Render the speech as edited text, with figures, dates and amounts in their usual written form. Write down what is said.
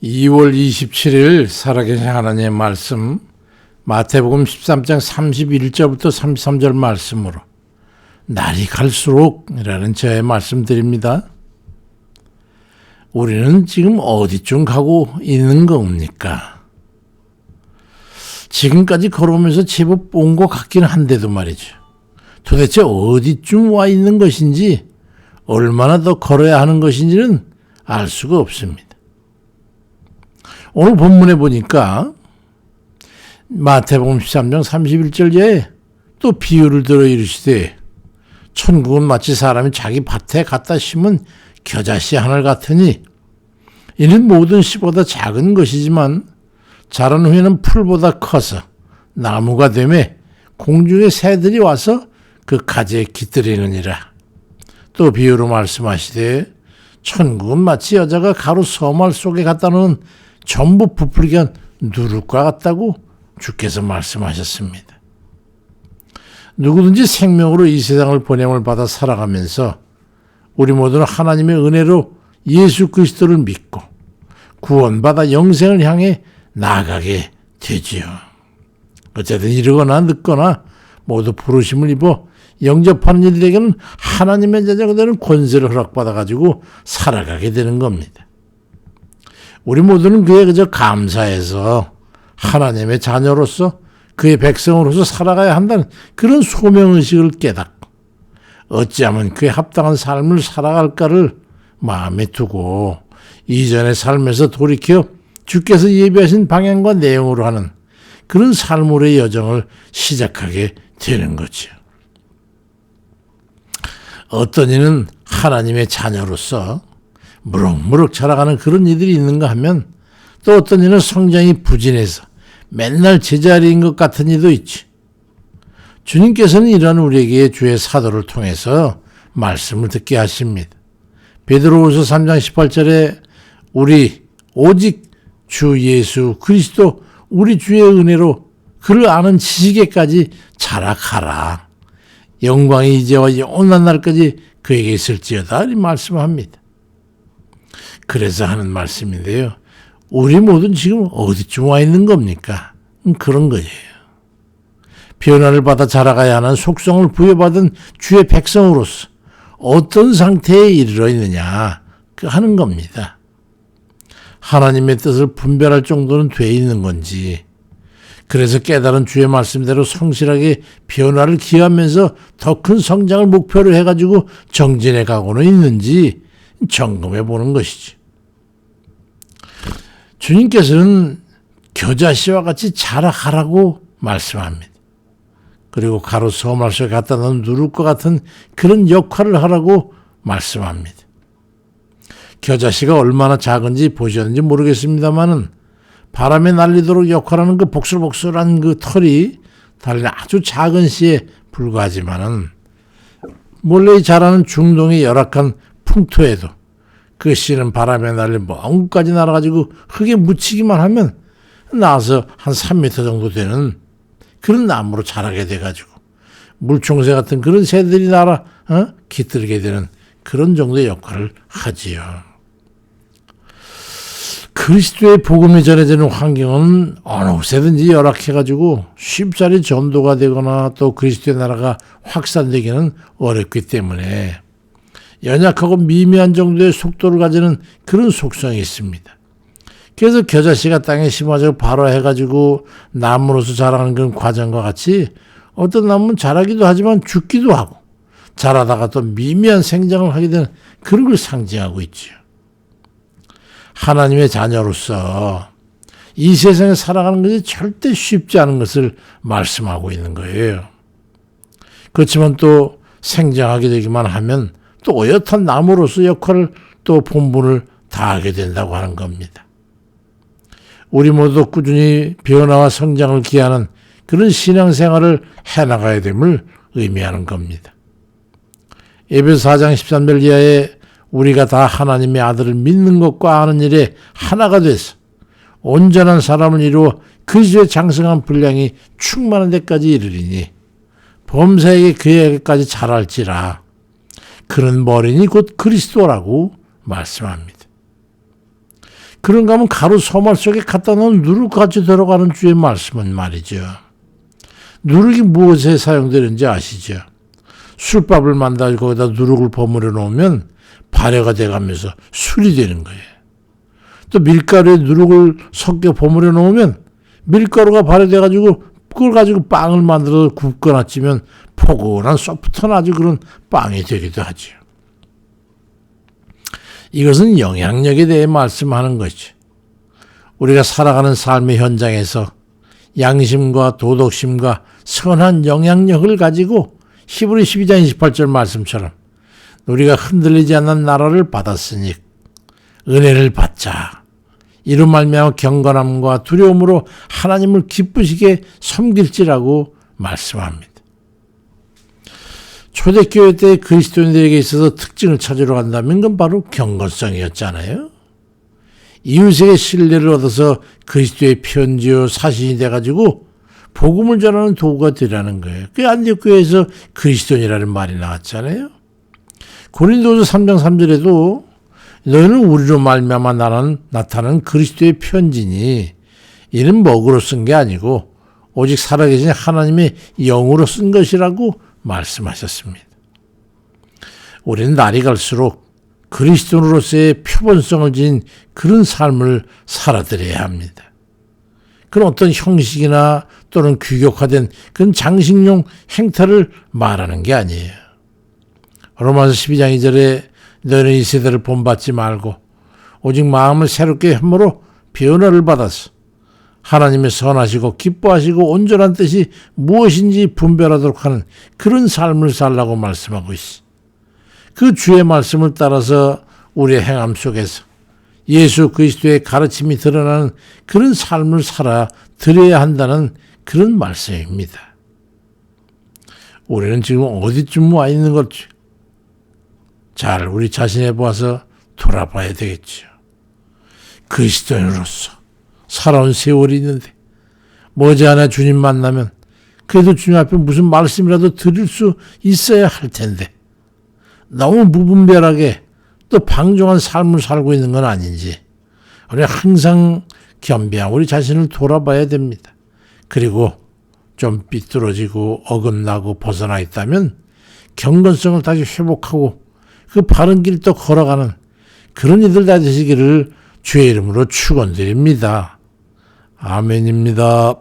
2월 27일 살아계신 하나님의 말씀 마태복음 13장 31절부터 33절 말씀으로 날이 갈수록 이라는 저의 말씀드립니다. 우리는 지금 어디쯤 가고 있는 겁니까? 지금까지 걸어오면서 제법 온 것 같기는 한데도 말이죠. 도대체 어디쯤 와 있는 것인지 얼마나 더 걸어야 하는 것인지는 알 수가 없습니다. 오늘 본문에 보니까 마태복음 13장 31절에 또 비유를 들어 이르시되 천국은 마치 사람이 자기 밭에 갖다 심은 겨자씨 하늘 같으니 이는 모든 씨보다 작은 것이지만 자란 후에는 풀보다 커서 나무가 되매 공중의 새들이 와서 그 가지에 깃들이느니라. 또 비유로 말씀하시되 천국은 마치 여자가 가루 서말 속에 갖다 놓은 전부 부풀게 한 누룩과 같다고 주께서 말씀하셨습니다. 누구든지 생명으로 이 세상을 보냄을 받아 살아가면서 우리 모두는 하나님의 은혜로 예수 그리스도를 믿고 구원받아 영생을 향해 나아가게 되지요. 어쨌든 이르거나 늦거나 모두 부르심을 입어 영접하는 이들에게는 하나님의 자녀가 되는 권세를 허락받아가지고 살아가게 되는 겁니다. 우리 모두는 그에 그저 감사해서 하나님의 자녀로서 그의 백성으로서 살아가야 한다는 그런 소명의식을 깨닫고 어찌하면 그에 합당한 삶을 살아갈까를 마음에 두고 이전의 삶에서 돌이켜 주께서 예비하신 방향과 내용으로 하는 그런 삶으로의 여정을 시작하게 되는 거죠. 어떤 이는 하나님의 자녀로서 무럭무럭 자라가는 그런 이들이 있는가 하면 또 어떤 이는 성장이 부진해서 맨날 제자리인 것 같은 이도 있지. 주님께서는 이런 우리에게 주의 사도를 통해서 말씀을 듣게 하십니다. 베드로후서 3장 18절에 우리 오직 주 예수 그리스도 우리 주의 은혜로 그를 아는 지식에까지 자라가라. 영광이 이제와 영원한 날까지 그에게 있을지어다 이 말씀합니다. 그래서 하는 말씀인데요. 우리 모두 지금 어디쯤 와 있는 겁니까? 그런 거예요. 변화를 받아 자라가야 하는 속성을 부여받은 주의 백성으로서 어떤 상태에 이르러 있느냐 하는 겁니다. 하나님의 뜻을 분별할 정도는 돼 있는 건지 그래서 깨달은 주의 말씀대로 성실하게 변화를 기하면서 더 큰 성장을 목표로 해가지고 정진해 가고는 있는지 점검해 보는 것이지. 주님께서는 겨자씨와 같이 자라가라고 말씀합니다. 그리고 가루 서말 속에 갖다 놓은 누룩과 같은 그런 역할을 하라고 말씀합니다. 겨자씨가 얼마나 작은지 보셨는지 모르겠습니다만은 바람에 날리도록 역할하는 그 복슬복슬한 그 털이 달린 아주 작은 씨에 불과하지만은 몰래 자라는 중동의 열악한 풍토에도 그 씨는 바람에 날린 먼 곳까지 날아가지고 흙에 묻히기만 하면 나와서 한 3m 정도 되는 그런 나무로 자라게 돼가지고 물총새 같은 그런 새들이 날아 깃들게 되는 그런 정도의 역할을 하지요. 그리스도의 복음이 전해지는 환경은 어느 곳에든지 열악해가지고 쉽사리 전도가 되거나 또 그리스도의 나라가 확산되기는 어렵기 때문에 연약하고 미미한 정도의 속도를 가지는 그런 속성이 있습니다. 그래서 겨자씨가 땅에 심어져 바로 해가지고 나무로서 자라는 그런 과정과 같이 어떤 나무는 자라기도 하지만 죽기도 하고 자라다가 또 미미한 생장을 하게 되는 그런 걸 상징하고 있죠. 하나님의 자녀로서 이 세상에 살아가는 것이 절대 쉽지 않은 것을 말씀하고 있는 거예요. 그렇지만 또 생장하게 되기만 하면 또 어엿한 나무로서 역할을 또 본분을 다하게 된다고 하는 겁니다. 우리 모두 꾸준히 변화와 성장을 기하는 그런 신앙생활을 해나가야 됨을 의미하는 겁니다. 에베소 4장 13절 이하에 우리가 다 하나님의 아들을 믿는 것과 아는 일에 하나가 돼서 온전한 사람을 이루어 그리스도의 장성한 분량이 충만한 데까지 이르리니 범사에게 그에게까지 자랄지라. 그는 머리니 곧 그리스도라고 말씀합니다. 그런가 하면 가루 소말 속에 갖다 놓은 누룩같이 들어가는 주의 말씀은 말이죠. 누룩이 무엇에 사용되는지 아시죠? 술밥을 만들고 거기다 누룩을 버무려 놓으면 발효가 돼가면서 술이 되는 거예요. 또 밀가루에 누룩을 섞여 버무려 놓으면 밀가루가 발효돼가지고 그걸 가지고 빵을 만들어서 굽거나 찌면 포근한 소프트한 아주 그런 빵이 되기도 하죠. 이것은 영향력에 대해 말씀하는 것이죠. 우리가 살아가는 삶의 현장에서 양심과 도덕심과 선한 영향력을 가지고 히브리 12장 28절 말씀처럼 우리가 흔들리지 않는 나라를 받았으니 은혜를 받자. 이로 말미암아 경건함과 두려움으로 하나님을 기쁘시게 섬길지라고 말씀합니다. 초대교회 때 그리스도인들에게 있어서 특징을 찾으러 간다면 그건 바로 경건성이었잖아요. 이웃에게 신뢰를 얻어서 그리스도의 편지요 사신이 돼가지고 복음을 전하는 도구가 되라는 거예요. 그 안디옥 교회에서 그리스도인이라는 말이 나왔잖아요. 고린도서 3장 3절에도 너희는 우리로 말미암아 나타나는 그리스도의 편지니 이는 먹으로 쓴 게 아니고 오직 살아계신 하나님의 영으로 쓴 것이라고 말씀하셨습니다. 우리는 날이 갈수록 그리스도인으로서의 표본성을 지닌 그런 삶을 살아드려야 합니다. 그런 어떤 형식이나 또는 규격화된 그런 장식용 행태를 말하는 게 아니에요. 로마서 12장 2절에 너희는 이 세대를 본받지 말고 오직 마음을 새롭게 함으로 변화를 받아서 하나님의 선하시고 기뻐하시고 온전한 뜻이 무엇인지 분별하도록 하는 그런 삶을 살라고 말씀하고 있어. 그 주의 말씀을 따라서 우리의 행함 속에서 예수 그리스도의 가르침이 드러나는 그런 삶을 살아 드려야 한다는 그런 말씀입니다. 우리는 지금 어디쯤 와 있는 걸지 잘 우리 자신에 보아서 돌아봐야 되겠죠. 그리스도인으로서 살아온 세월이 있는데 머지않아 주님 만나면 그래도 주님 앞에 무슨 말씀이라도 드릴 수 있어야 할 텐데 너무 무분별하게 또 방종한 삶을 살고 있는 건 아닌지 우리 항상 겸비한 우리 자신을 돌아봐야 됩니다. 그리고 좀 삐뚤어지고 어긋나고 벗어나 있다면 경건성을 다시 회복하고 그 바른 길 또 걸어가는 그런 이들 다 되시기를 주의 이름으로 축원드립니다. 아멘입니다.